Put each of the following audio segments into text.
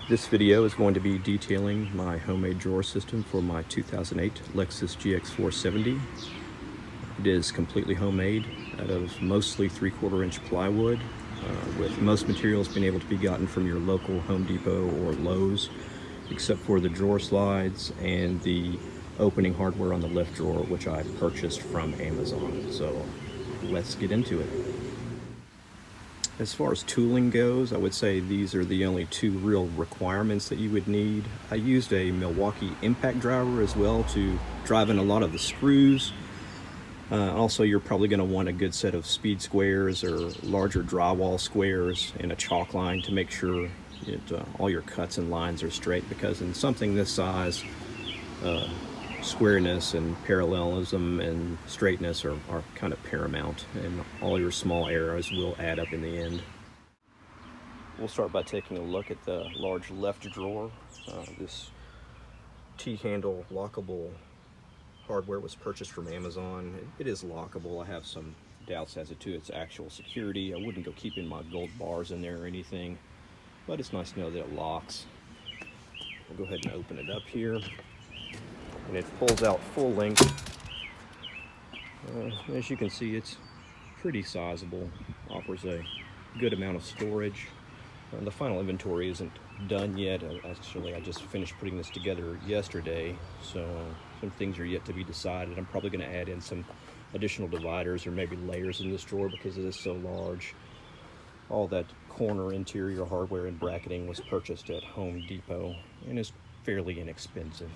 This video is going to be detailing my homemade drawer system for my 2008 Lexus GX470. It is completely homemade out of mostly 3/4 inch plywood, with most materials being able to be gotten from your local Home Depot or Lowe's, except for the drawer slides and the opening hardware on the left drawer, which I purchased from Amazon. So let's get into it. As far as tooling goes, I would say these are the only two real requirements that you would need. I used a Milwaukee impact driver as well to drive in a lot of the screws. Also, you're probably going to want a good set of speed squares or larger drywall squares and a chalk line to make sure all your cuts and lines are straight, because in something this size, squareness and parallelism and straightness are kind of paramount, and all your small errors will add up in the end. We'll start by taking a look at the large left drawer. This T-handle lockable hardware was purchased from Amazon. It is lockable. I have some doubts as to its actual security. I wouldn't go keeping my gold bars in there or anything, but it's nice to know that it locks. We'll go ahead and open it up here. And it pulls out full length. As you can see, it's pretty sizable, offers a good amount of storage. The final inventory isn't done yet. Actually, I just finished putting this together yesterday, so some things are yet to be decided. I'm probably going to add in some additional dividers or maybe layers in this drawer because it is so large. All that corner interior hardware and bracketing was purchased at Home Depot and is fairly inexpensive.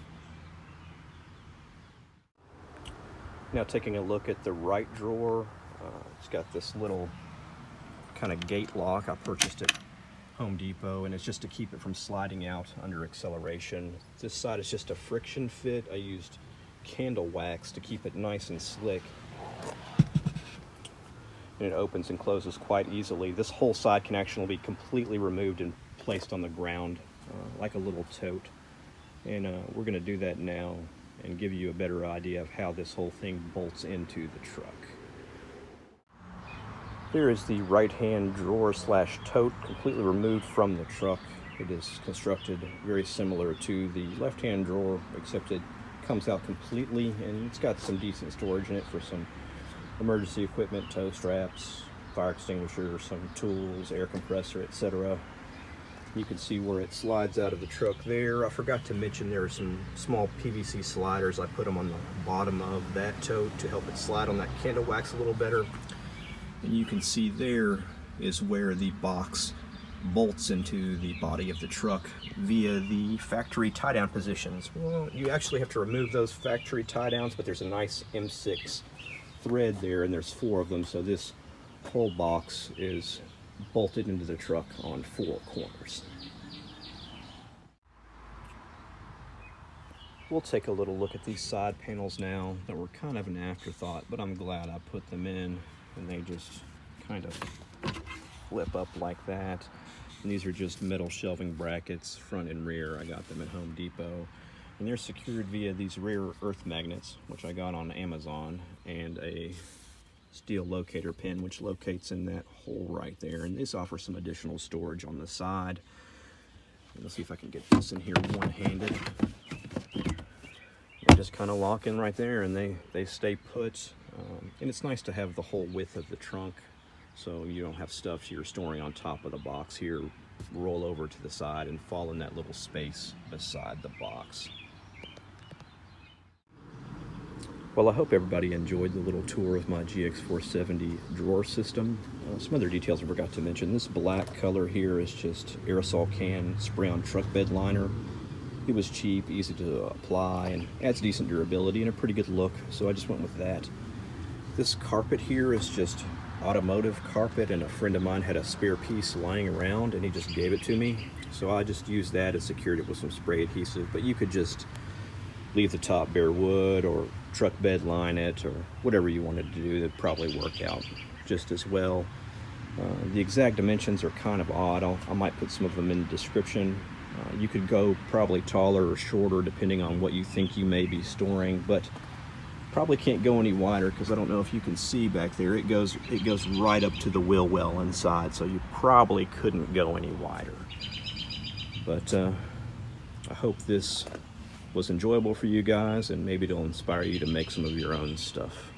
Now taking a look at the right drawer, it's got this little kind of gate lock I purchased at Home Depot, and it's just to keep it from sliding out under acceleration. This side is just a friction fit. I used candle wax to keep it nice and slick, and it opens and closes quite easily. This whole side can actually be completely removed and placed on the ground like a little tote, and we're going to do that now and give you a better idea of how this whole thing bolts into the truck. Here is the right-hand drawer slash tote completely removed from the truck. It is constructed very similar to the left-hand drawer, except it comes out completely, and it's got some decent storage in it for some emergency equipment, tow straps, fire extinguisher, some tools, air compressor, etc. You can see where it slides out of the truck there. I forgot to mention there are some small PVC sliders. I put them on the bottom of that tote to help it slide on that candle wax a little better. And you can see there is where the box bolts into the body of the truck via the factory tie-down positions. Well, you actually have to remove those factory tie-downs, but there's a nice M6 thread there, and there's 4 of them, so this whole box is bolted into the truck on 4 corners. We'll take a little look at these side panels now that were kind of an afterthought, but I'm glad I put them in, and they just kind of flip up like that. And these are just metal shelving brackets, front and rear. I got them at Home Depot, and they're secured via these rare earth magnets, which I got on Amazon, and a steel locator pin which locates in that hole right there, and this offers some additional storage on the side. Let's see if I can get this in here one-handed. They just kind of lock in right there, and they stay put, and it's nice to have the whole width of the trunk so you don't have stuff you're storing on top of the box here roll over to the side and fall in that little space beside the box. Well, I hope everybody enjoyed the little tour of my GX470 drawer system. Some other details I forgot to mention. This black color here is just aerosol can spray-on truck bed liner. It was cheap, easy to apply, and adds decent durability and a pretty good look, so I just went with that. This carpet here is just automotive carpet, and a friend of mine had a spare piece lying around and he just gave it to me. So I just used that and secured it with some spray adhesive, but you could just leave the top bare wood or truck bed line it or whatever you wanted to do. That'd probably work out just as well. The exact dimensions are kind of odd. I might put some of them in the description. You could go probably taller or shorter depending on what you think you may be storing, but probably can't go any wider because I don't know if you can see back there. It goes right up to the wheel well inside, so you probably couldn't go any wider. But I hope this was enjoyable for you guys, and maybe it'll inspire you to make some of your own stuff.